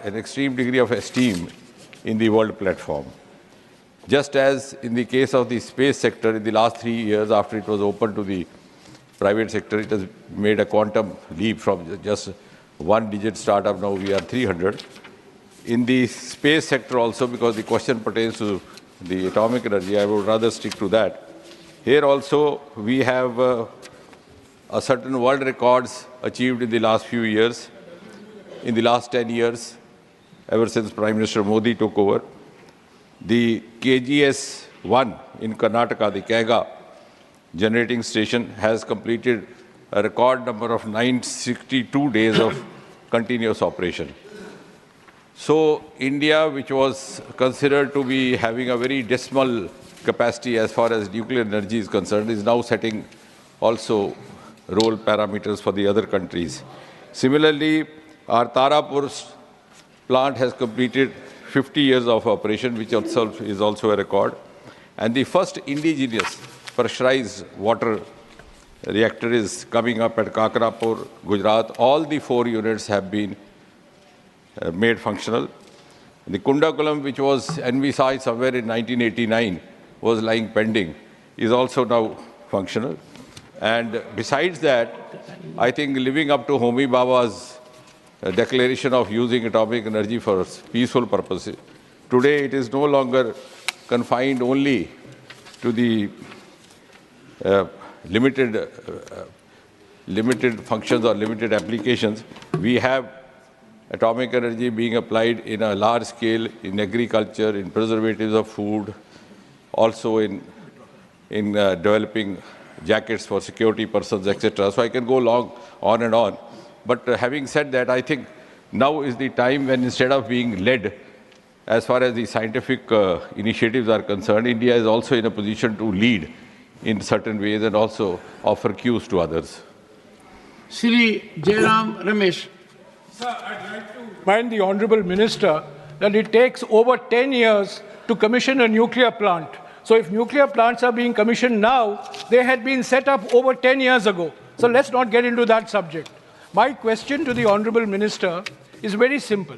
an extreme degree of esteem in the world platform. Just as in the case of the space sector, in the last 3 years after it was open to the private sector, it has made a quantum leap from just one-digit startup, now we are 300. In the space sector also, because the question pertains to the atomic energy, I would rather stick to that. Here also, we have a certain world records achieved in the last few years. In the last 10 years, ever since Prime Minister Modi took over, the KGS-1 in Karnataka, the Kaiga generating station, has completed a record number of 962 days of continuous operation. So India, which was considered to be having a very dismal capacity as far as nuclear energy is concerned, is now setting also role parameters for the other countries. Similarly, our Tarapur plant has completed 50 years of operation, which itself is also a record. And the first indigenous pressurized water reactor is coming up at Kakrapur, Gujarat. All the 4 units have been made functional. The Kundakulam, which was envisaged somewhere in 1989, was lying pending, is also now functional. And besides that, I think living up to Homi Baba's declaration of using atomic energy for peaceful purposes, today it is no longer confined only to the limited functions or limited applications. We have atomic energy being applied in a large scale in agriculture, in preservatives of food, also in developing jackets for security persons, etc. So I can go on and on. But having said that, I think now is the time when, instead of being led as far as the scientific initiatives are concerned, India is also in a position to lead in certain ways and also offer cues to others. Shri Jairam Ramesh. Sir, I'd like to remind the Honorable Minister that it takes over 10 years to commission a nuclear plant. So if nuclear plants are being commissioned now, they had been set up over 10 years ago. So let's not get into that subject. My question to the Honorable Minister is very simple.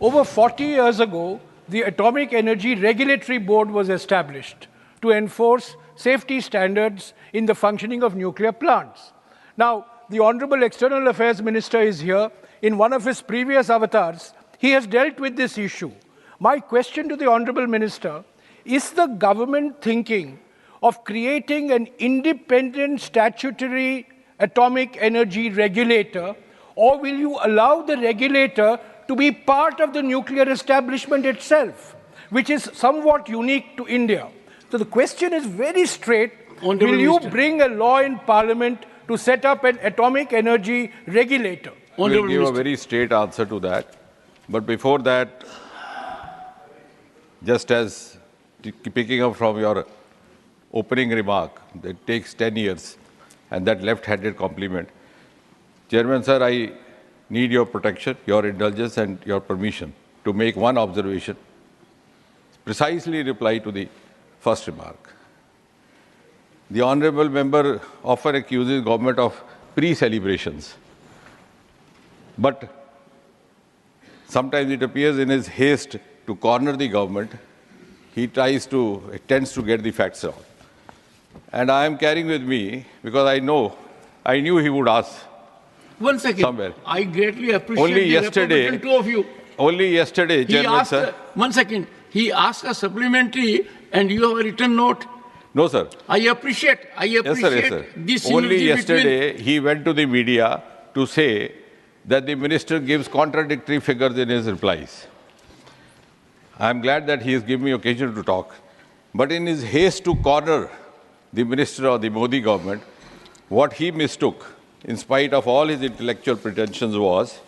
Over 40 years ago, the Atomic Energy Regulatory Board was established to enforce safety standards in the functioning of nuclear plants. Now, the Honorable External Affairs Minister is here. In one of his previous avatars, he has dealt with this issue. My question to the Honorable Minister: is the government thinking of creating an independent statutory atomic energy regulator, or will you allow the regulator to be part of the nuclear establishment itself, which is somewhat unique to India? So the question is very straight. Honorable will you Minister, bring a law in Parliament to set up an atomic energy regulator? We'll give a very straight answer to that. But before that, just as picking up from your opening remark, it takes 10 years, and that left-handed compliment. Chairman, sir, I need your protection, your indulgence, and your permission to make one observation, precisely reply to the first remark. The honorable member often accuses government of pre-celebrations, but sometimes it appears in his haste to corner the government, he tends to get the facts wrong. And I am carrying with me, because I knew he would ask. 1 second. Somewhere. I greatly appreciate Only the yesterday, reputation, two of you. Only yesterday, Chairman, sir. 1 second. He asked a supplementary and you have a written note. No, sir. I appreciate Yes, sir. this Only synergy yesterday, he went to the media to say that the minister gives contradictory figures in his replies. I am glad that he has given me occasion to talk. But in his haste to corner the minister of the Modi government, what he mistook, in spite of all his intellectual pretensions, was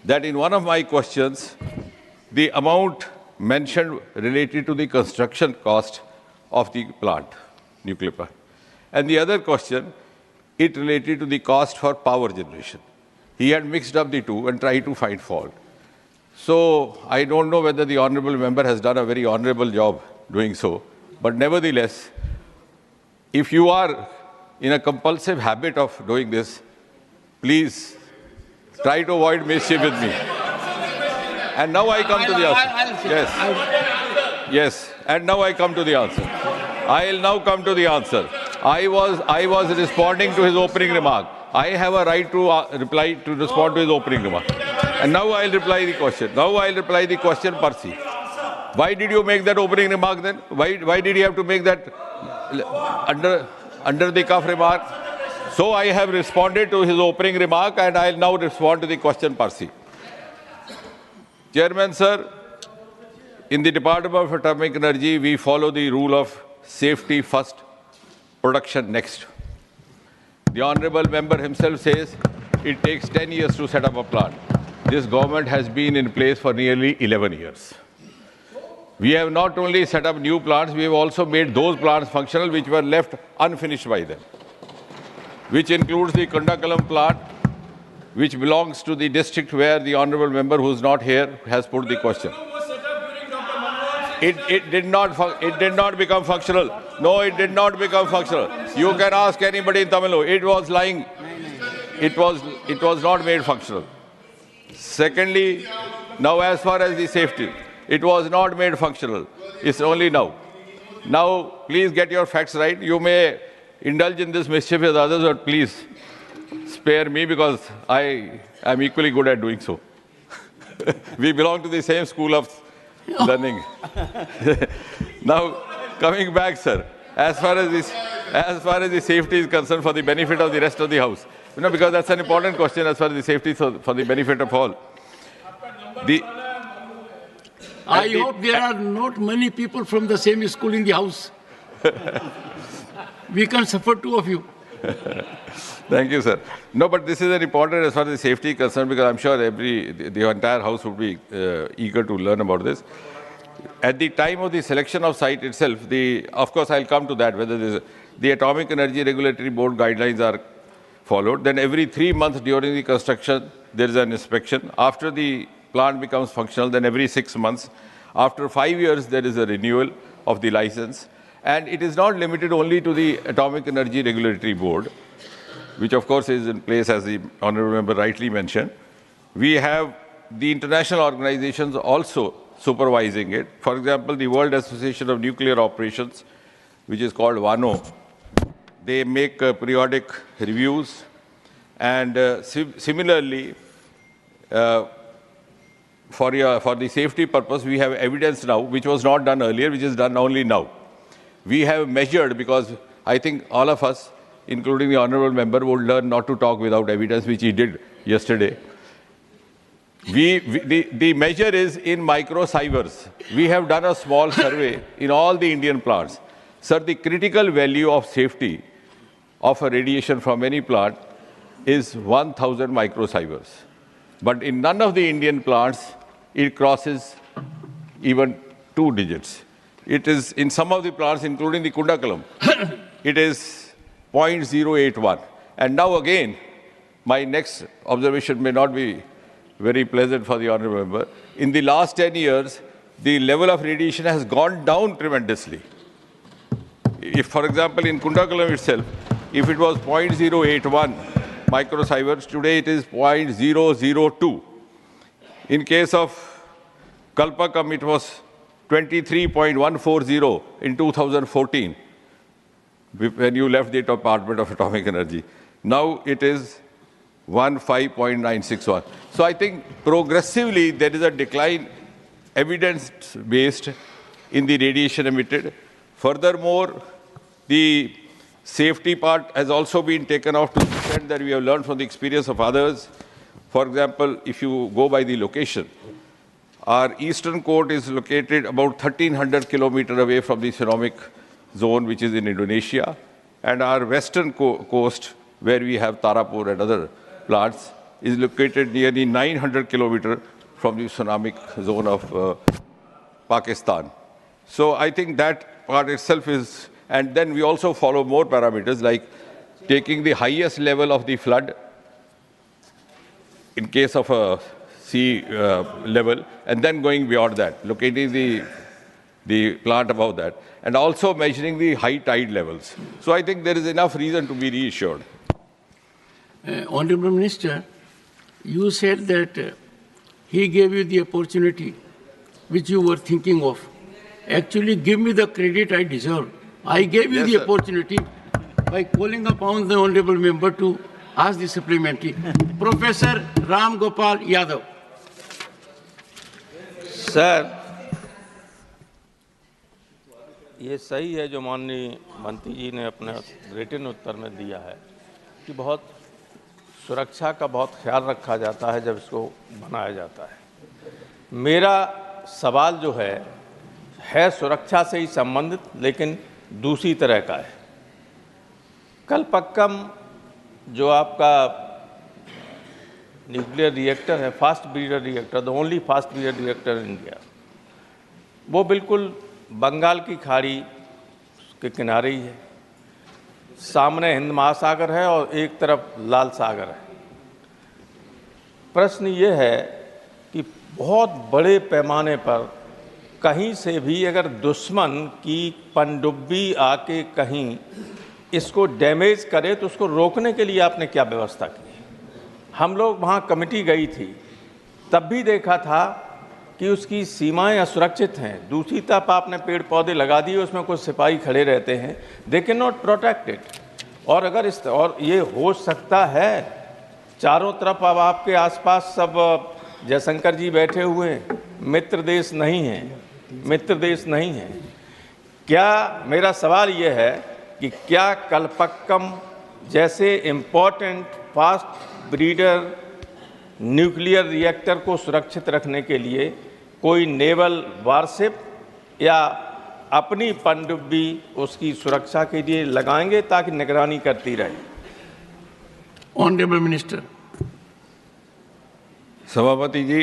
that in one of my questions, the amount mentioned related to the construction cost of the plant, nuclear plant. And the other question, it related to the cost for power generation. He had mixed up the two and tried to find fault. So I don't know whether the honorable member has done a very honorable job doing so. But nevertheless, if you are in a compulsive habit of doing this, please try to avoid mischief with me. And now I come to the answer. Yes. Yes. And now I come to the answer. I'll now come to the answer. I was responding to his opening remark. I have a right to respond to his opening remark. And now I'll reply the question. Now I'll reply the question, Percy. Why did you make that opening remark then? Why did you have to make that under the cuff remark? So I have responded to his opening remark and I'll now respond to the question, Percy. Chairman, sir, in the Department of Atomic Energy, we follow the rule of safety first, production next. The honorable member himself says it takes 10 years to set up a plant. This government has been in place for nearly 11 years. We have not only set up new plants, we have also made those plants functional which were left unfinished by them, which includes the Kundakalam plant, which belongs to the district where the honorable member who is not here has put the question. It did not become functional. No, it did not become functional. You can ask anybody in Tamil Nadu. It was lying. It was not made functional. Secondly, now as far as the safety, it was not made functional. It's only now. Now, please get your facts right. You may indulge in this mischief with others, but please spare me because I am equally good at doing so. We belong to the same school of learning. Now, coming back, sir, as far as the safety is concerned, for the benefit of the rest of the House, because that's an important question as far as the safety, so for the benefit of all. I hope there are not many people from the same school in the House. We can suffer two of you. Thank you, sir. No, but this is an important as far as the safety is concerned, because I'm sure the entire House would be eager to learn about this. At the time of the selection of site itself, of course, I'll come to that, whether the Atomic Energy Regulatory Board guidelines are followed. Then every 3 months during the construction, there is an inspection. After the plant becomes functional, then every 6 months. After 5 years, there is a renewal of the license. And it is not limited only to the Atomic Energy Regulatory Board, which of course is in place, as the honorable member rightly mentioned. We have the international organizations also supervising it. For example, the World Association of Nuclear Operations, which is called WANO, they make periodic reviews. And similarly, for the safety purpose, we have evidence now, which was not done earlier, which is done only now. We have measured, because I think all of us, including the honorable member, would learn not to talk without evidence, which he did yesterday. The measure is in microsieverts. We have done a small survey in all the Indian plants. Sir, the critical value of safety of a radiation from any plant is 1,000 microsieverts. But in none of the Indian plants, it crosses even 2 digits. It is in some of the plants, including the Kundakalam, it is 0.081. And now again, my next observation may not be very pleasant for the honorable member. In the last 10 years, the level of radiation has gone down tremendously. If, for example, in Kundakalam itself, if it was 0.081 microsieverts, today it is 0.002. In case of Kalpakam, it was 23.140 in 2014, when you left the Department of Atomic Energy. Now it is 15.961. So I think progressively there is a decline, evidence-based, in the radiation emitted. Furthermore, the safety part has also been taken off to the extent that we have learned from the experience of others. For example, if you go by the location, our eastern coast is located about 1,300 kilometers away from the tsunamic zone, which is in Indonesia. And our western coast, where we have Tarapur and other plants, is located nearly 900 kilometers from the tsunamic zone of Pakistan. So I think that part itself is, and then we also follow more parameters, like taking the highest level of the flood in case of a sea level, and then going beyond that, locating the plant above that, and also measuring the high tide levels. So I think there is enough reason to be reassured. Honorable Minister, you said that he gave you the opportunity which you were thinking of. Actually, give me the credit I deserve. I gave you Yes, the sir. opportunity by calling upon the honorable member to ask the supplementary. Professor Ram Gopal Yadav. Sir, ये सही है जो माननीय मंत्री जी ने अपने written उत्तर में दिया है कि बहुत सुरक्षा का बहुत ख्याल रखा जाता है जब इसको बनाया जाता है। मेरा सवाल जो है सुरक्षा से ही संबंधित, लेकिन दूसरी तरह का है। कलपक्कम जो आपका न्यूक्लियर रिएक्टर है, fast breeder reactor, the only fast breeder reactor in India, वो बिल्कुल बंगाल की खाड़ी के किनारे ही है। सामने हिंद महासागर है और एक तरफ लाल सागर है। प्रश्न ये है कि बहुत बड़े पैमाने पर कहीं से भी अगर दुश्मन की पनडुब्बी आके कहीं इसको डैमेज करे तो उसको रोकने के लिए आपने क्या व्यवस्था की? हम लोग वहाँ कमेटी गई थी, तब भी देखा था कि उसकी सीमाएं असुरक्षित हैं। दूसरी तरफ आपने पेड़ पौधे लगा दिए, उसमें कुछ सिपाही खड़े रहते हैं, they can not protect it. और अगर और ये हो सकता है, चारों तरफ अब आपके आसपास सब जयशंकर जी बैठे हुए हैं, मित्र देश नहीं हैं। क्या, मेरा सवाल ये है कि क्या कलपक्कम जैसे important fast breeder nuclear reactor को सुरक्षित रखने के लिए कोई नेवल वारशिप या अपनी पनडुब्बी उसकी सुरक्षा के लिए लगाएंगे ताकि निगरानी करती रहे? Honorable Minister. सभापति जी,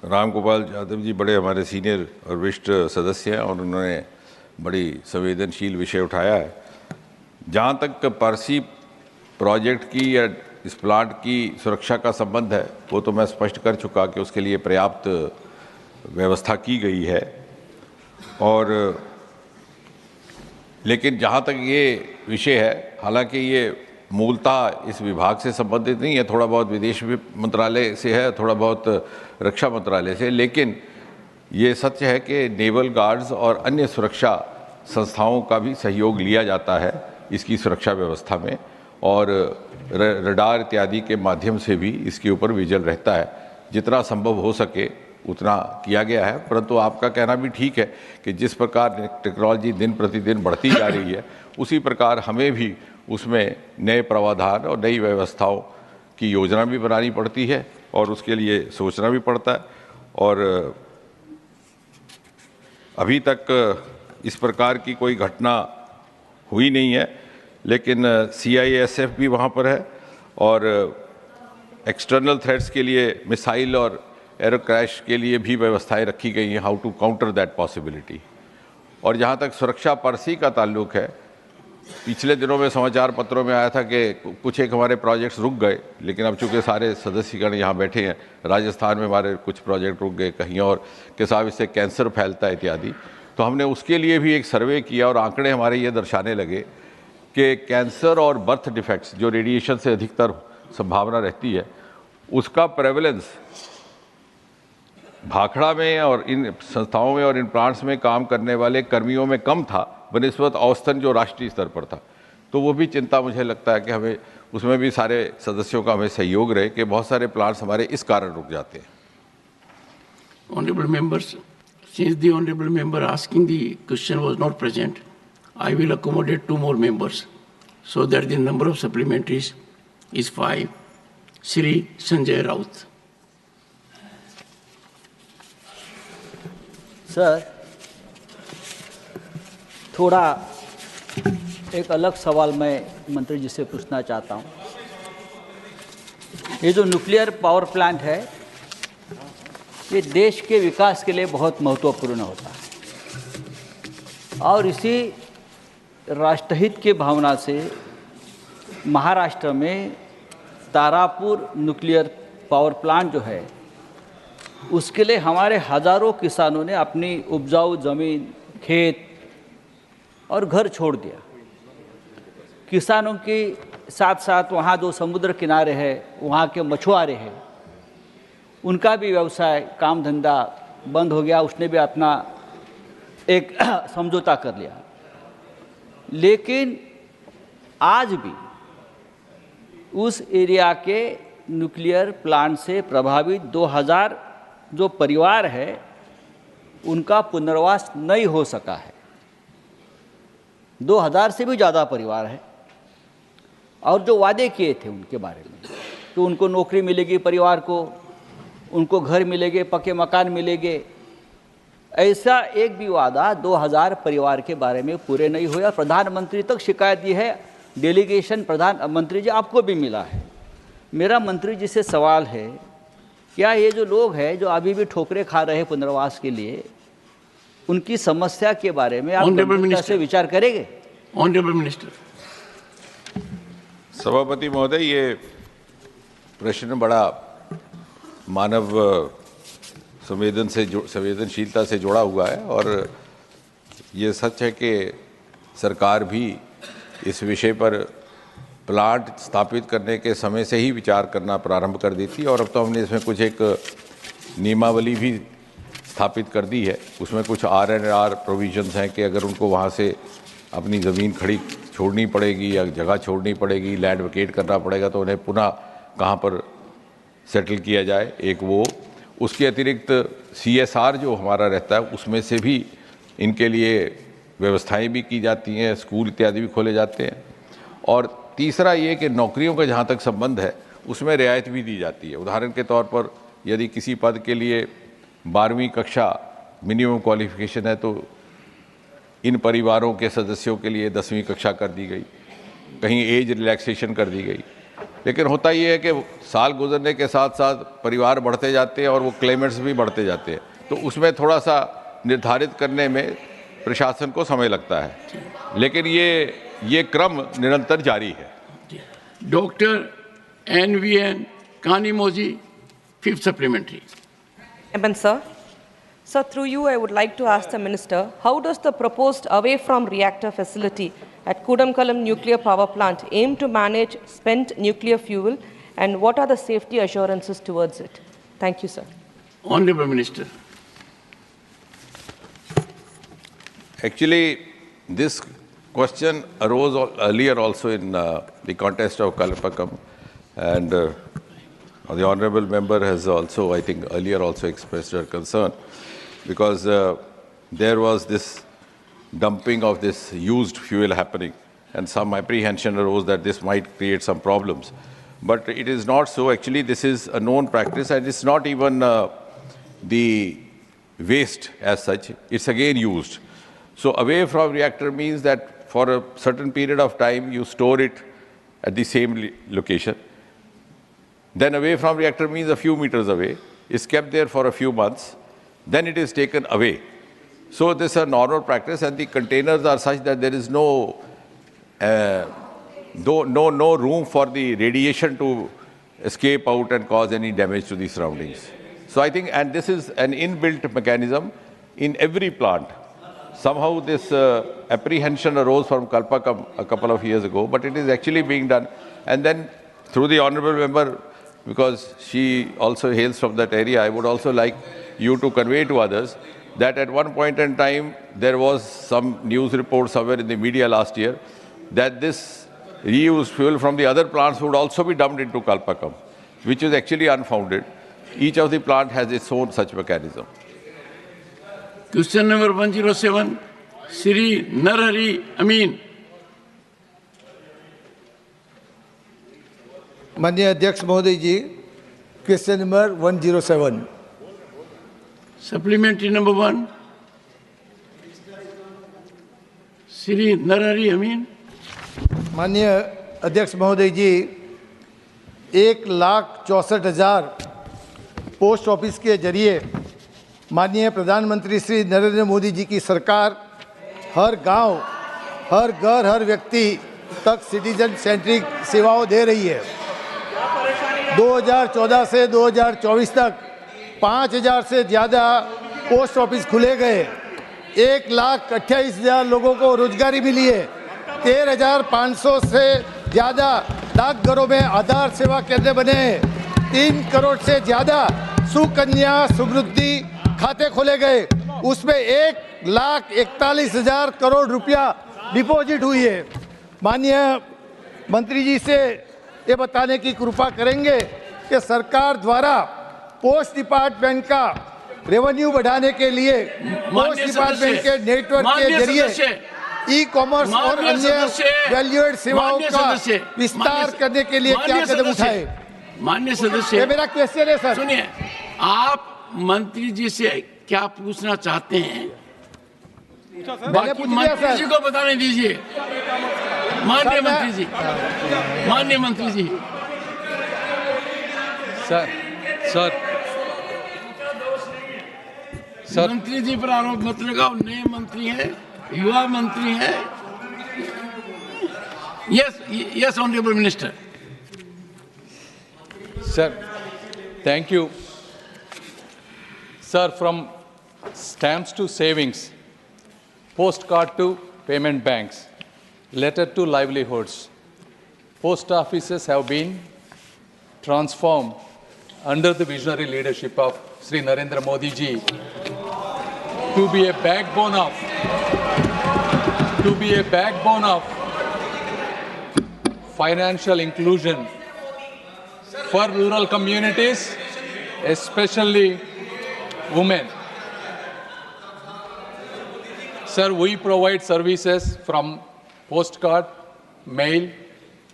राम गोपाल यादव जी बड़े हमारे सीनियर और वरिष्ठ सदस्य हैं और उन्होंने बड़ी संवेदनशील विषय उठाया है। जहाँ तक पारसी प्रोजेक्ट की या इस प्लांट की सुरक्षा का संबंध है, वो तो मैं स्पष्ट कर चुका कि उसके लिए पर्याप्त व्यवस्था की गई है। और लेकिन जहाँ तक ये विषय है, हालांकि ये मूलतः इस विभाग से संबंधित नहीं है, थोड़ा बहुत विदेश मंत्रालय से है, थोड़ा बहुत रक्षा मंत्रालय से, लेकिन ये सत्य है कि नेवल गार्ड्स और अन्य सुरक्षा संस्थाओं का भी सहयोग लिया जाता है इसकी सुरक्षा व्यवस्था में, और रडार इत्यादि के माध्यम से भी इसके ऊपर विजिल रहता है। जितना संभव हो सके उतना किया गया है। परंतु आपका कहना भी ठीक है कि जिस प्रकार टेक्नोलॉजी दिन प्रतिदिन बढ़ती जा रही है, उसी प्रकार हमें भी उसमें नए प्रावधान और नई व्यवस्थाओं की योजना भी बनानी पड़ती है और उसके लिए सोचना भी पड़ता है। और अभी तक इस प्रकार की कोई घटना हुई नहीं है, लेकिन CISF भी वहाँ पर है और एक्सटर्नल थ्रेट्स के लिए मिसाइल और एरो क्रैश के लिए भी व्यवस्थाएं रखी गई हैं, how to counter that possibility. और जहाँ तक सुरक्षा परसी का ताल्लुक है, पिछले दिनों में समाचार पत्रों में आया था कि कुछ एक हमारे प्रोजेक्ट्स रुक गए, लेकिन अब चूँकि सारे सदस्यगण यहाँ बैठे हैं, राजस्थान में हमारे कुछ प्रोजेक्ट रुक गए, कहीं और के साथ इससे कैंसर फैलता है इत्यादि, तो हमने उसके लिए भी एक सर्वे किया और आंकड़े हमारे ये दर्शाने लगे कि कैंसर और बर्थ डिफेक्ट्स जो रेडिएशन से अधिकतर संभावना रहती है, उसका प्रेवलेंस भाखड़ा में और इन संस्थाओं में और इन प्लांट्स में काम करने वाले कर्मियों में कम था बनिस्बत औसतन जो राष्ट्रीय स्तर पर था। तो वो भी चिंता मुझे लगता है कि हमें उसमें भी सारे सदस्यों का हमें सहयोग रहे कि बहुत सारे प्लांट्स हमारे इस कारण रुक जाते हैं। Honorable members, since the honorable member asking the question was not present, I will accommodate 2 more members so that the number of supplementaries is 5. Shri Sanjay Raut. Sir, थोड़ा एक अलग सवाल मैं मंत्री जी से पूछना चाहता हूँ। ये जो न्यूक्लियर पावर प्लांट है, ये देश के विकास के लिए बहुत महत्वपूर्ण होता है और इसी राष्ट्रहित की भावना से महाराष्ट्र में तारापुर न्यूक्लियर पावर प्लांट जो है, उसके लिए हमारे हजारों किसानों ने अपनी उपजाऊ ज़मीन, खेत और घर छोड़ दिया। किसानों के साथ साथ वहाँ जो समुद्र किनारे है, वहाँ के मछुआरे हैं, उनका भी व्यवसाय काम धंधा बंद हो गया, उसने भी अपना एक समझौता कर लिया। लेकिन आज भी उस एरिया के न्यूक्लियर प्लांट से प्रभावित 2000 जो परिवार है उनका पुनर्वास नहीं हो सका है। 2000 से भी ज़्यादा परिवार है। और जो वादे किए थे उनके बारे में कि उनको नौकरी मिलेगी, परिवार को उनको घर मिलेंगे, पक्के मकान मिलेंगे, ऐसा एक भी वादा 2000 परिवार के बारे में पूरे नहीं हुआ। प्रधानमंत्री तक शिकायत दी है, डेलीगेशन प्रधानमंत्री जी आपको भी मिला है। मेरा मंत्री जी से सवाल है, क्या ये जो लोग हैं जो अभी भी ठोकरे खा रहे हैं पुनर्वास के लिए, उनकी समस्या के बारे में आप गंभीरता से विचार करेंगे? Honourable minister. सभापति महोदय, ये प्रश्न बड़ा मानव संवेदनशीलता से जुड़ा हुआ है और ये सच है कि सरकार भी इस विषय पर प्लांट स्थापित करने के समय से ही विचार करना प्रारंभ कर दी थी। और अब तो हमने इसमें कुछ एक नियमावली भी स्थापित कर दी है। उसमें कुछ R&R प्रोविजंस हैं कि अगर उनको वहाँ से अपनी ज़मीन खड़ी छोड़नी पड़ेगी या जगह छोड़नी पड़ेगी, लैंड वेकेट करना पड़ेगा, तो उन्हें पुनः कहाँ पर सेटल किया जाए। एक वो, उसके अतिरिक्त CSR जो हमारा रहता है उसमें से भी इनके लिए व्यवस्थाएं भी की जाती हैं, स्कूल इत्यादि भी खोले जाते हैं। और तीसरा ये कि नौकरियों का जहाँ तक संबंध है उसमें रियायत भी दी जाती है। उदाहरण के तौर पर यदि किसी पद के लिए 12वीं कक्षा मिनिमम क्वालिफिकेशन है तो इन परिवारों के सदस्यों के लिए 10वीं कक्षा कर दी गई, कहीं एज रिलैक्सेशन कर दी गई। लेकिन होता ये है कि साल गुजरने के साथ साथ परिवार बढ़ते जाते हैं और वो क्लेमेंट्स भी बढ़ते जाते हैं, तो उसमें थोड़ा सा निर्धारित करने में प्रशासन को समय लगता है, लेकिन ये क्रम निरंतर जारी है। Doctor NVN Kanimoji, 5th supplementary. Sir, through you, I would like to ask the Minister, how does the proposed away-from-reactor facility at Kudamkalam Nuclear Power Plant aim to manage spent nuclear fuel, and what are the safety assurances towards it? Thank you, sir. Honorable Minister. Actually, this question arose earlier also in the context of Kalapakam, and the Honorable Member has also, I think, earlier also expressed her concern, because there was this dumping of this used fuel happening, and some apprehension arose that this might create some problems. But it is not so. Actually, this is a known practice, and it's not even the waste as such. It's again used. So away from reactor means that for a certain period of time, you store it at the same location. Then away from reactor means a few meters away. It's kept there for a few months. Then it is taken away. So this is a normal practice, and the containers are such that there is no room for the radiation to escape out and cause any damage to the surroundings. So I think, and this is an inbuilt mechanism in every plant. Somehow this apprehension arose from Kalpakam a couple of years ago, but it is actually being done. And then through the Honorable Member, because she also hails from that area, I would also like you to convey to others that at one point in time, there was some news report somewhere in the media last year that this reused fuel from the other plants would also be dumped into Kalpakam, which is actually unfounded. Each of the plant has its own such mechanism. Question number 107, Sri Narhari Amin. माननीय अध्यक्ष महोदय जी, question number 107. Supplementary number 1, Sri Narhari Amin. माननीय अध्यक्ष महोदय जी, 1,64,000 post office के जरिए माननीय प्रधानमंत्री श्री नरेंद्र मोदी जी की सरकार हर गांव, हर घर, हर व्यक्ति तक सिटीजन सेंट्रिक सेवाओं दे रही है। 2014 से 2024 तक 5,000 से ज़्यादा पोस्ट ऑफिस खुले गए, 1,28,000 लोगों को रोजगारी मिली है, 13,500 से ज़्यादा डाकघरों में आधार सेवा केंद्र बने हैं, 3 करोड़ से ज़्यादा सुकन्या समृद्धि खाते खोले गए, उसमें 1,41,000 करोड़ रुपया डिपॉजिट हुई है। माननीय मंत्री जी से ये बताने की कृपा करेंगे कि सरकार द्वारा पोस्ट डिपार्टमेंट का रेवेन्यू बढ़ाने के लिए पोस्ट डिपार्टमेंट के नेटवर्क के जरिए ई कॉमर्स और अन्य वैल्यूएड सेवाओं का विस्तार करने के लिए क्या कदम उठाए? माननीय सदस्य, ये मेरा क्वेश्चन है सर। सुनिए, आप मंत्री जी से क्या पूछना चाहते हैं बाकी मंत्री जी को बताने दीजिए। माननीय मंत्री जी, माननीय मंत्री जी। सर मंत्री जी पर आरोप मत लगाओ, नए मंत्री हैं, युवा मंत्री हैं। Yes honourable minister. Sir, thank you. Sir, from stamps to savings, postcard to payment banks, letter to livelihoods, post offices have been transformed under the visionary leadership of Sri Narendra Modi ji to be a backbone of financial inclusion for rural communities, especially women. Sir, we provide services from postcard, mail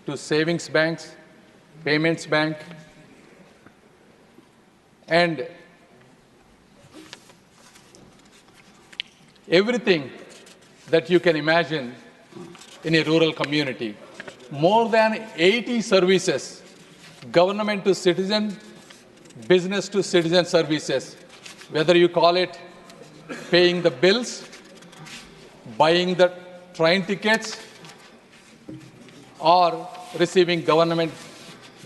to savings banks, payments bank, and everything that you can imagine in a rural community. More than 80 services, government to citizen, business to citizen services, whether you call it paying the bills, buying the train tickets, or receiving government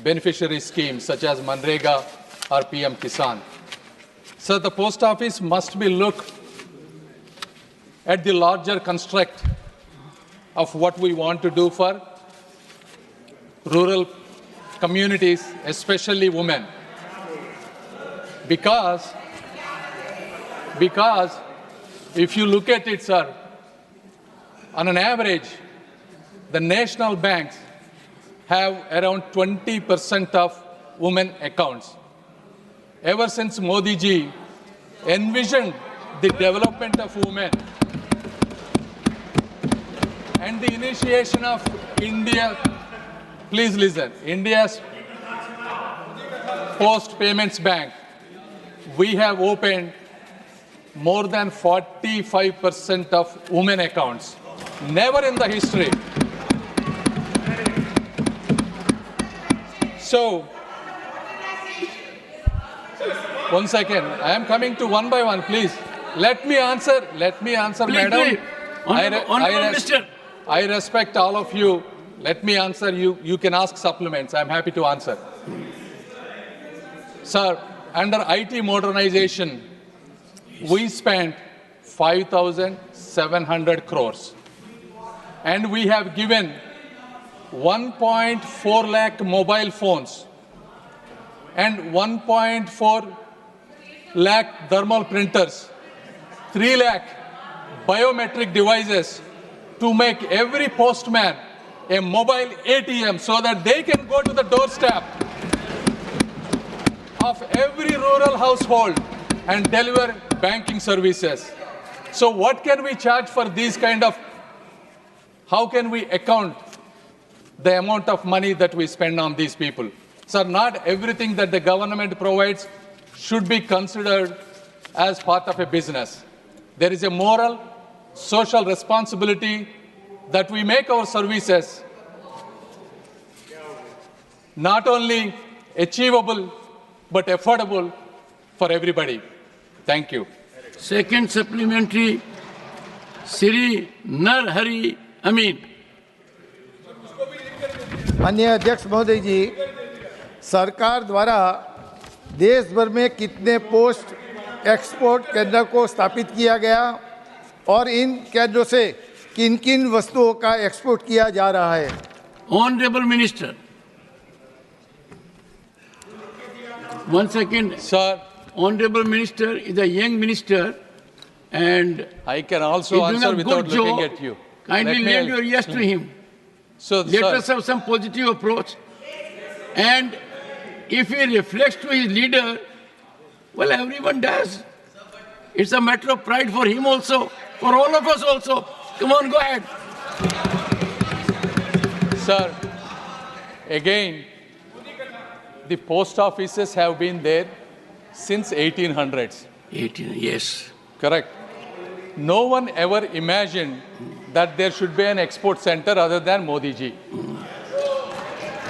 beneficiary schemes such as Manrega or PM Kisan. So the post office must be looked at the larger construct of what we want to do for rural communities, especially women. Because if you look at it, sir, on an average, the national banks have around 20% of women accounts. Ever since Modi ji envisioned the development of women and the initiation of India, please listen, India's Post Payments Bank, we have opened more than 45% of women accounts. Never in the history. So, one second, I am coming to one by one, please. Let me answer, madam. I respect all of you. Let me answer you. You can ask supplements. I am happy to answer. Sir, under IT modernization, we spent 5,700 crores. And we have given 1.4 lakh mobile phones and 1.4 lakh thermal printers, 3 lakh biometric devices to make every postman a mobile ATM so that they can go to the doorstep of every rural household and deliver banking services. So what can we charge for these kind of, how can we account the amount of money that we spend on these people? So not everything that the government provides should be considered as part of a business. There is a moral, social responsibility that we make our services not only achievable, but affordable for everybody. Thank you. Second supplementary, Sri Narhari Amit. माननीय अध्यक्ष महोदय जी, सरकार द्वारा देश भर में कितने post export केंद्र को स्थापित किया गया और इन केंद्रों से किन किन वस्तुओं का एक्सपोर्ट किया जा रहा है? Honorable Minister. 1 second. Sir, Honorable Minister is a young minister and I can also he's doing answer a without good looking job. at you. Kindly Let me- lend your ears to him. So, Let sir, us have some positive approach. And if he reflects to his leader, well, everyone does. It's a matter of pride for him also, for all of us also. Come on, go ahead. Sir, again, the post offices have been there since 1800s. 18, yes. Correct. No one ever imagined that there should be an export center other than Modi ji.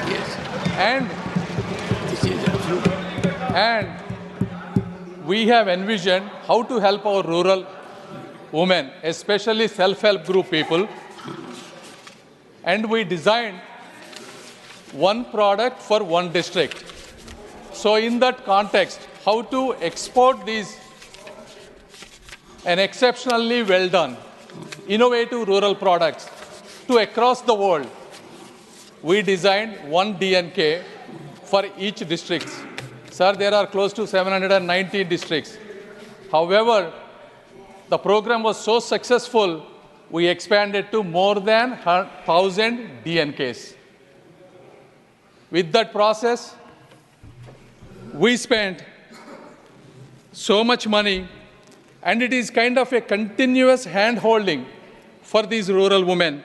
Yes. And, This is absolute. and we have envisioned how to help our rural women, especially self-help group people. And we designed one product for one district. So in that context, how to export these an exceptionally well done, innovative rural products to across the world. We designed one DNK for each district. Sir, there are close to 790 districts. However, the program was so successful, we expanded to more than 1,000 DNKs. With that process, we spent so much money, and it is kind of a continuous hand-holding for these rural women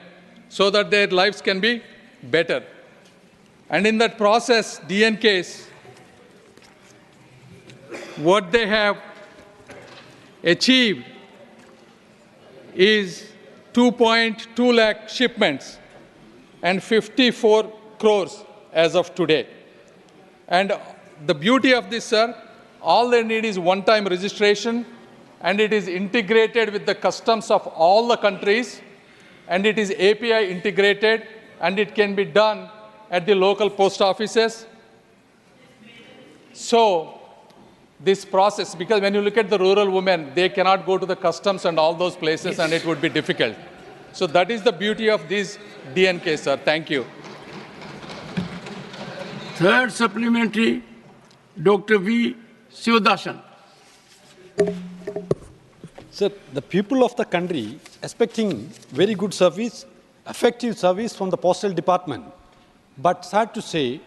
so that their lives can be better. And in that process, DNKs, what they have achieved is 2.2 lakh shipments and 54 crores as of today. And the beauty of this, sir, all they need is one-time registration, and it is integrated with the customs of all the countries, and it is API integrated, and it can be done at the local post offices. So this process, because when you look at the rural women, they cannot go to the customs and all those places, and it would be difficult. So that is the beauty of these DNK, sir. Thank you. Third supplementary, Dr. V. Sivadathan. Sir, the people of the country expecting very good service, effective service from the postal department. But sad to say,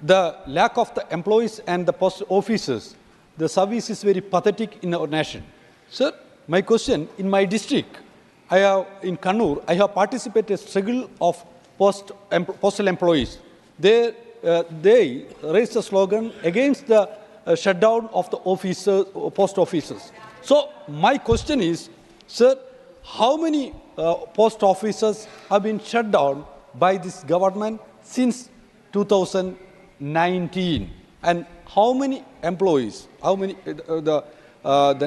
the lack of the employees and the post officers, the service is very pathetic in our nation. Sir, my question, in my district, in Kannur, I have participated in struggle of postal employees. They raised a slogan against the shutdown of the post offices. So my question is, sir, how many post offices have been shut down by this government since 2019? And how many employees, the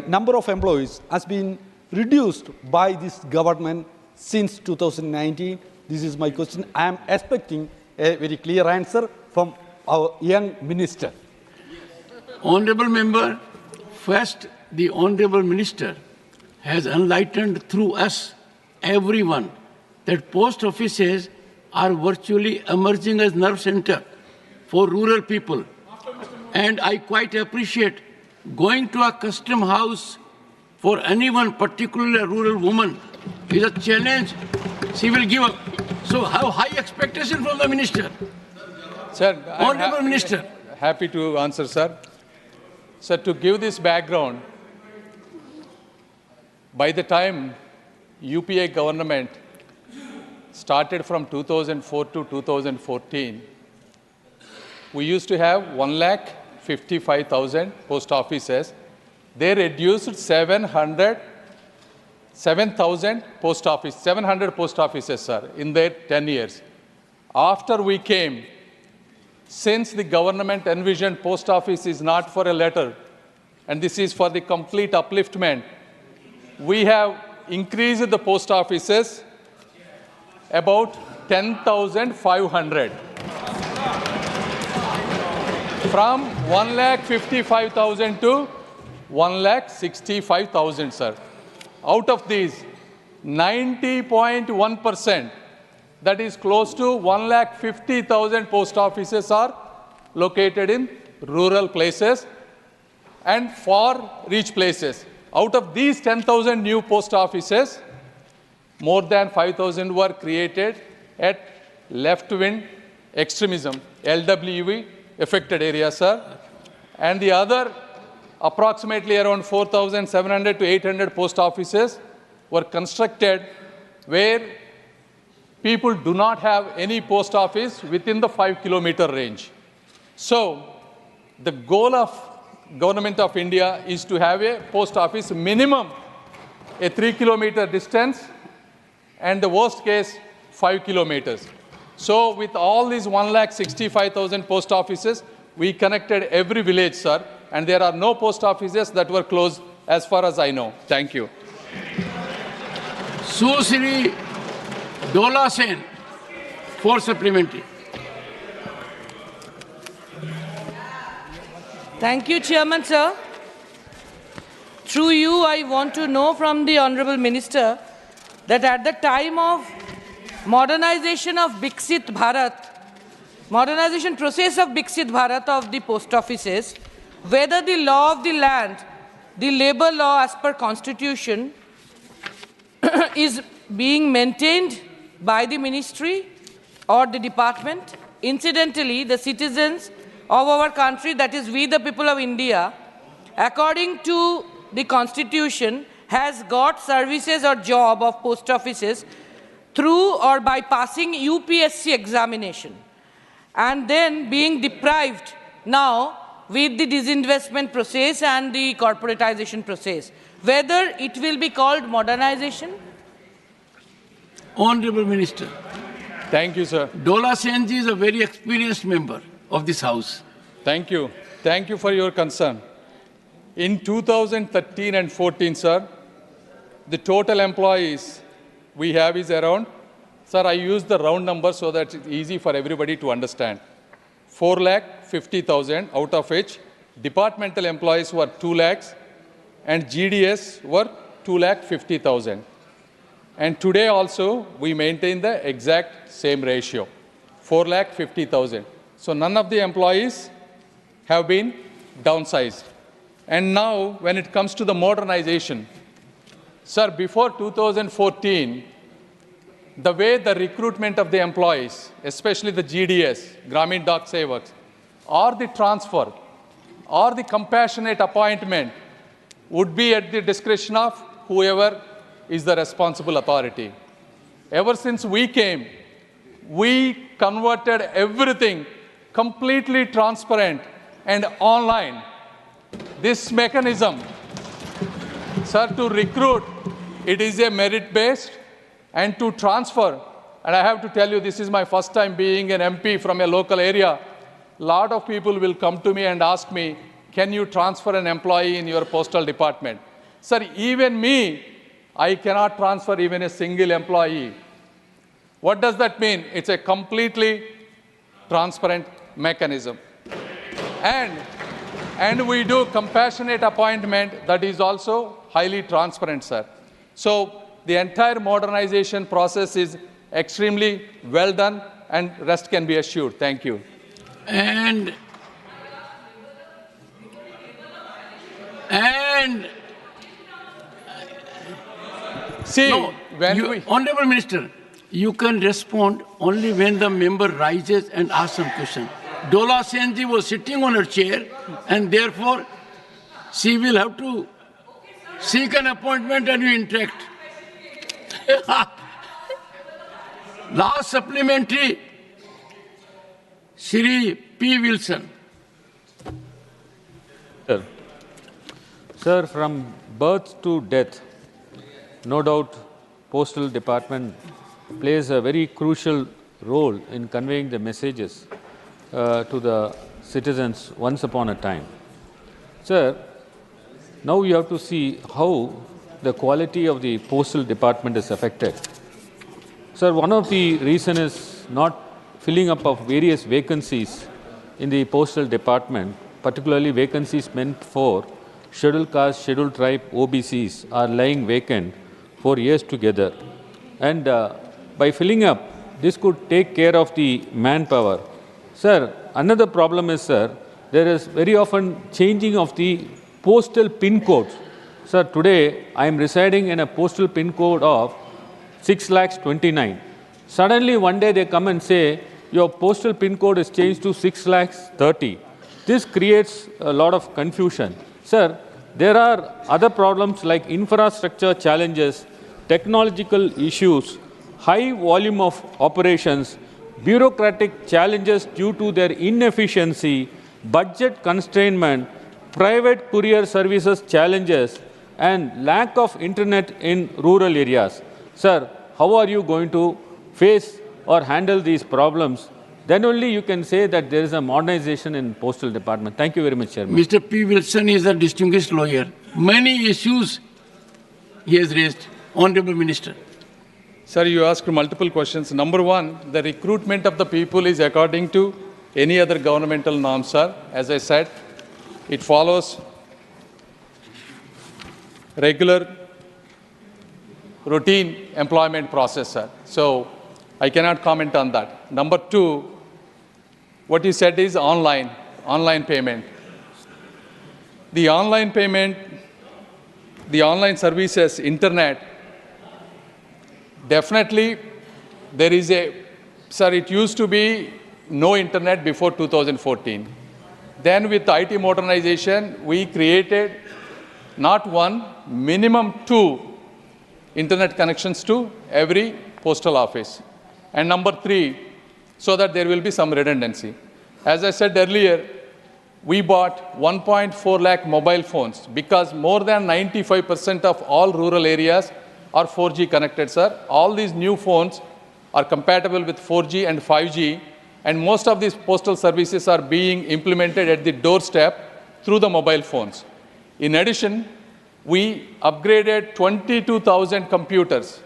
number of employees has been reduced by this government since 2019? This is my question. I am expecting a very clear answer from our young minister. Honorable member, first, the Honorable Minister has enlightened through us, everyone, that post offices are virtually emerging as nerve center for rural people. And I quite appreciate going to a custom house for anyone, particularly a rural woman, is a challenge she will give up. So have high expectation from the minister. Sir, Honorable Minister. Happy to answer, sir. Sir, to give this background, by the time UPA government started from 2004 to 2014, we used to have 1,55,000 post offices. They reduced 700 7,000 post office, 700 post offices, sir, in their 10 years. After we came, since the government envisioned post office is not for a letter, and this is for the complete upliftment, we have increased the post offices about 10,500. From 1,55,000 to 1,65,000, sir. Out of these, 90.1%, that is close to 1,50,000 post offices are located in rural places. and far-reach places. Out of these 10,000 new post offices, more than 5,000 were created at left-wing extremism, LWE, affected areas, sir. And the other, approximately around 4,700 to 800 post offices were constructed where people do not have any post office within the 5-kilometer range. So, the goal of Government of India is to have a post office minimum a 3-kilometer distance and the worst case 5 kilometers. So with all these 1,65,000 post offices, we connected every village, sir, and there are no post offices that were closed as far as I know. Thank you. Susri Dola Sen, for supplementary. Thank you, Chairman, sir. Through you, I want to know from the Honorable Minister that at the time of modernization of Biksit Bharat, modernization process of Biksit Bharat of the post offices, whether the law of the land, the labor law as per constitution, is being maintained by the ministry or the department. Incidentally, the citizens of our country, that is we the people of India, according to the constitution, has got services or job of post offices through or by passing UPSC examination, and then being deprived now with the disinvestment process and the corporatization process. Whether it will be called modernization? Honorable Minister. Thank you, sir. Dola Senji is a very experienced member of this House. Thank you. Thank you for your concern. In 2013 and 14, sir, the total employees we have is around, sir, I use the round number so that it's easy for everybody to understand. 4,50,000, out of which departmental employees were 2 lakhs and GDS were 2,50,000. And today also, we maintain the exact same ratio, 4,50,000. So none of the employees have been downsized. And now, when it comes to the modernization, sir, before 2014, the way the recruitment of the employees, especially the GDS, Gramin Dak Sevaks, or the transfer, or the compassionate appointment would be at the discretion of whoever is the responsible authority. Ever since we came, we converted everything completely transparent and online. This mechanism, sir, to recruit, it is a merit-based, and to transfer, and I have to tell you, this is my first time being an MP from a local area. A lot of people will come to me and ask me, can you transfer an employee in your postal department? Sir, even me, I cannot transfer even a single employee. What does that mean? It's a completely transparent mechanism. And we do compassionate appointment that is also highly transparent, sir. So the entire modernization process is extremely well done, and rest can be assured. Thank you. And see, no, Honorable Minister, you can respond only when the member rises and asks some question. Dola Senji was sitting on her chair, and therefore she will have to seek an appointment and you interact. Last supplementary, Shri P. Wilson. Sir, from birth to death, no doubt Postal Department plays a very crucial role in conveying the messages to the citizens once upon a time. Sir, now you have to see how the quality of the Postal Department is affected. Sir, one of the reasons is not filling up of various vacancies in the Postal Department, particularly vacancies meant for scheduled caste, scheduled tribe, OBCs are lying vacant for years together. And by filling up, this could take care of the manpower. Sir, another problem is, sir, there is very often changing of the postal pin codes. Sir, today I am residing in a postal pin code of 6,29,000. Suddenly one day they come and say, your postal pin code is changed to 6,30,000. This creates a lot of confusion. Sir, there are other problems like infrastructure challenges, technological issues, high volume of operations, bureaucratic challenges due to their inefficiency, budget constraint, private courier services challenges, and lack of internet in rural areas. Sir, how are you going to face or handle these problems? Then only you can say that there is a modernization in postal department. Thank you very much, Chairman. Mr. P. Wilson is a distinguished lawyer. Many issues he has raised. Honorable Minister. Sir, you asked multiple questions. Number one, the recruitment of the people is according to any other governmental norm, sir. As I said, it follows regular, routine employment process, sir. So I cannot comment on that. Number two, what you said is online payment. The online payment, the online services, internet, definitely there is sir, it used to be no internet before 2014. Then with IT modernization, we created not one, minimum 2 internet connections to every postal office. And number 3, so that there will be some redundancy. As I said earlier, we bought 1.4 lakh mobile phones because more than 95% of all rural areas are 4G connected, sir. All these new phones are compatible with 4G and 5G, and most of these postal services are being implemented at the doorstep through the mobile phones. In addition, we upgraded 22,000 computers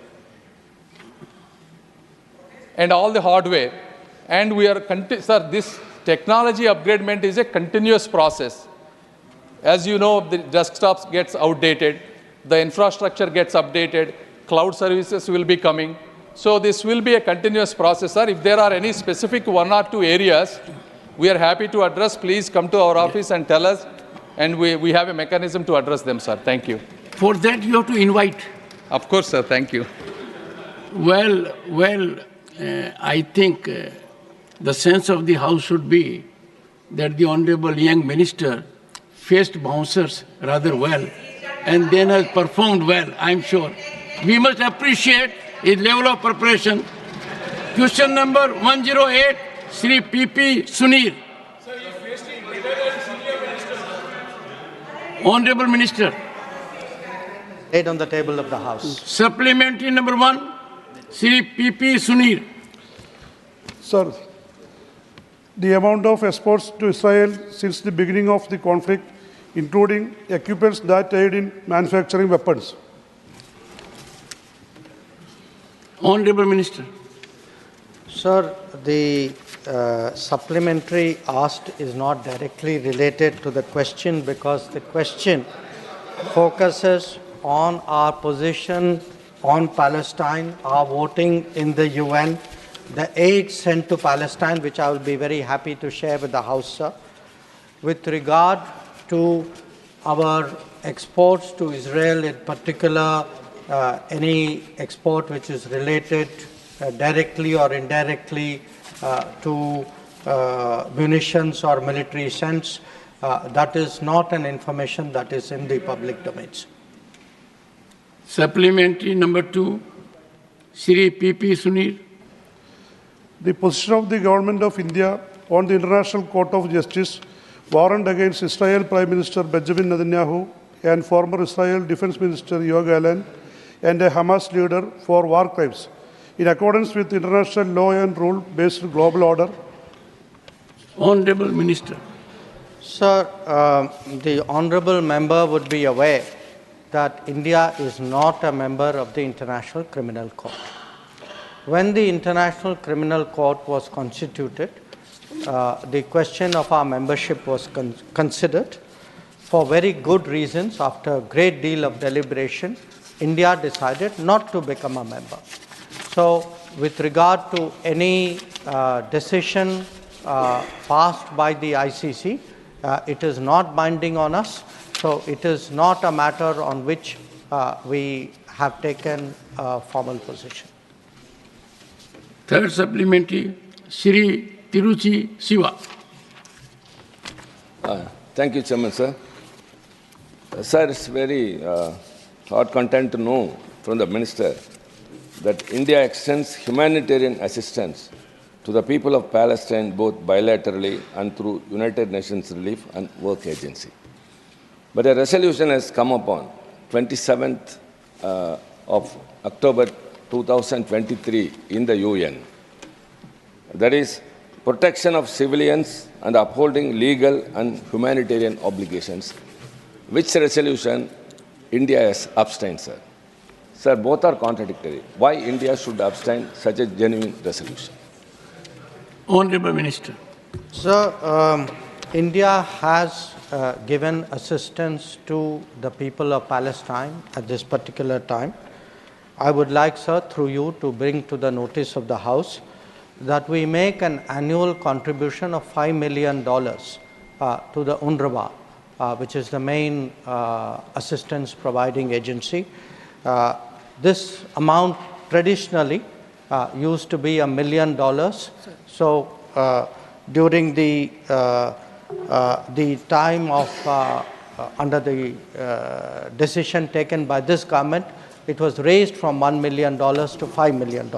and all the hardware. And we are, sir, this technology upgradement is a continuous process. As you know, the desktops gets outdated, the infrastructure gets updated, cloud services will be coming. So this will be a continuous process, sir. If there are any specific 1 or 2 areas we are happy to address, please come to our office and tell us, and we have a mechanism to address them, sir. Thank you. For that you have to invite. Of course, sir. Thank you. Well, I think the sense of the House should be that the Honorable young Minister faced bouncers rather well and then has performed well, I'm sure. We must appreciate his level of preparation. Question number 108, Sri P.P. Sunir. Honorable Minister. Laid on the table of the House. Supplementary number 1, Sri P.P. Sunir. Sir, the amount of exports to Israel since the beginning of the conflict, including equipments that aid in manufacturing weapons. Honorable Minister. Sir, the supplementary asked is not directly related to the question because the question focuses on our position on Palestine, our voting in the UN, the aid sent to Palestine, which I will be very happy to share with the House, sir. With regard to our exports to Israel, in particular, any export which is related directly or indirectly to munitions or military sense, that is not an information that is in the public domains. Supplementary number 2, Sri P.P. Sunir. The position of the Government of India on the International Court of Justice warrant against Israel Prime Minister Benjamin Netanyahu and former Israel Defense Minister Yogi and a Hamas leader for war crimes, in accordance with international law and rule-based global order. Honorable Minister. Sir, the Honorable Member would be aware that India is not a member of the International Criminal Court. When the International Criminal Court was constituted, the question of our membership was considered. For very good reasons, after a great deal of deliberation, India decided not to become a member. So, with regard to any decision passed by the ICC, it is not binding on us, So it is not a matter on which we have taken a formal position. Third supplementary, Shri Tiruchi Siva. Thank you, Chairman, sir. Sir, it's very hard content to know from the Minister that India extends humanitarian assistance to the people of Palestine both bilaterally and through United Nations Relief and Work Agency. But a resolution has come upon 27th of October 2023 in the UN. That is protection of civilians and upholding legal and humanitarian obligations. Which resolution India has abstained, sir? Sir, both are contradictory. Why India should abstain such a genuine resolution? Honorable Minister. Sir, India has given assistance to the people of Palestine at this particular time. I would like, sir, through you to bring to the notice of the House that we make an annual contribution of $5 million to the UNRWA, which is the main assistance providing agency. This amount traditionally used to be $1 million. So during the time of under the decision taken by this government, it was raised from $1 million to $5 million.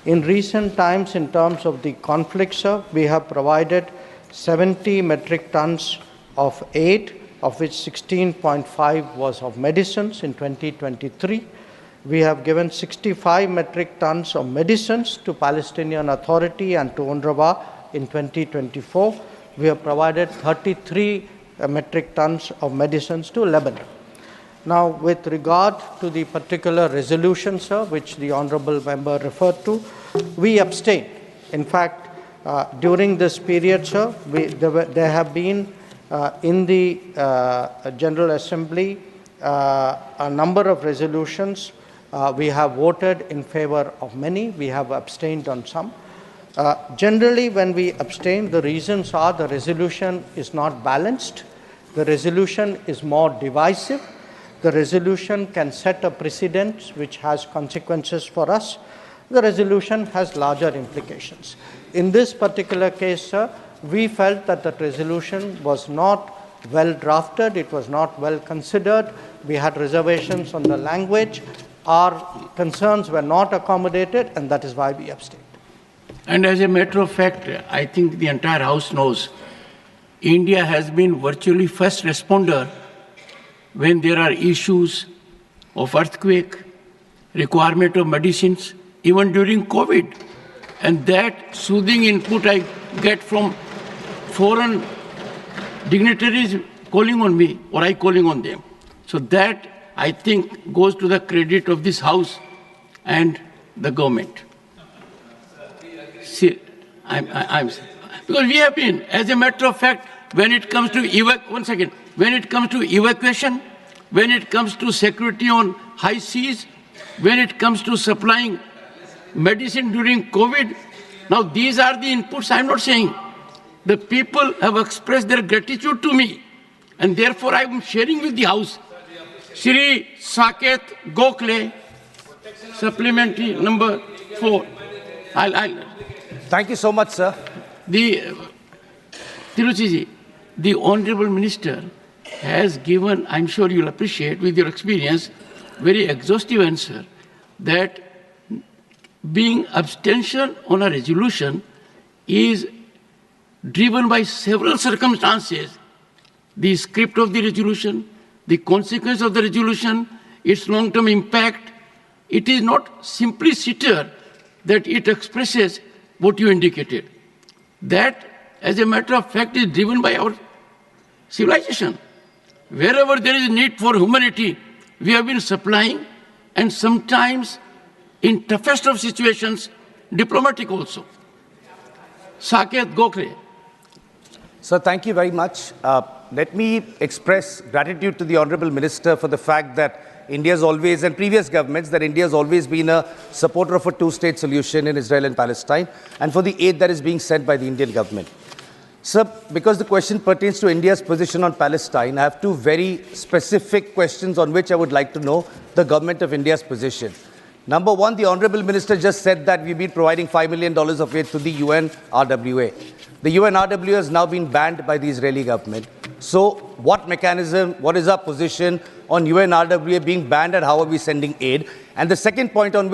In recent times, in terms of the conflict, sir, we have provided 70 metric tons of aid, of which 16.5 was of medicines in 2023. We have given 65 metric tons of medicines to Palestinian Authority and to UNRWA in 2024. We have provided 33 metric tons of medicines to Lebanon. Now, with regard to the particular resolution, sir, which the honorable member referred to, we abstain. In fact, during this period, sir, there have been in the General Assembly a number of resolutions. We have voted in favor of many. We have abstained on some. Generally, when we abstain, the reasons are the resolution is not balanced. The resolution is more divisive. The resolution can set a precedent which has consequences for us. The resolution has larger implications. In this particular case, sir, we felt that the resolution was not well drafted, it was not well considered. We had reservations on the language. Our concerns were not accommodated, and that is why we abstained. And as a matter of fact, I think the entire House knows, India has been virtually first responder when there are issues of earthquake, requirement of medicines, even during COVID. And that soothing input I get from foreign dignitaries calling on me, or I calling on them. So that, I think, goes to the credit of this House and the government. See, because we have been, as a matter of fact, when it comes to when it comes to evacuation, when it comes to security on high seas, when it comes to supplying medicine during COVID, now these are the inputs. I'm not saying. The people have expressed their gratitude to me, and therefore I am sharing with the House. Shri Saket Gokhale, supplementary number 4. Thank you so much, sir. Tiruchiji, the Honorable Minister has given, I'm sure you'll appreciate with your experience, very exhaustive answer that being abstention on a resolution is driven by several circumstances. The script of the resolution, the consequence of the resolution, its long-term impact. It is not simply sitter that it expresses what you indicated. That, as a matter of fact, is driven by our civilization. Wherever there is a need for humanity, we have been supplying, and sometimes, in toughest of situations, diplomatic also. Saket Gokhale. Sir, thank you very much. Let me express gratitude to the Honorable Minister for the fact that India has always, and previous governments, that India has always been a supporter of a two-state solution in Israel and Palestine, and for the aid that is being sent by the Indian government. Sir, because the question pertains to India's position on Palestine, I have two very specific questions on which I would like to know the government of India's position. Number one, the Honorable Minister just said that we've been providing $5 million of aid to the UNRWA. The UNRWA has now been banned by the Israeli government. So what mechanism, what is our position on UNRWA being banned and how are we sending aid? And the second point on which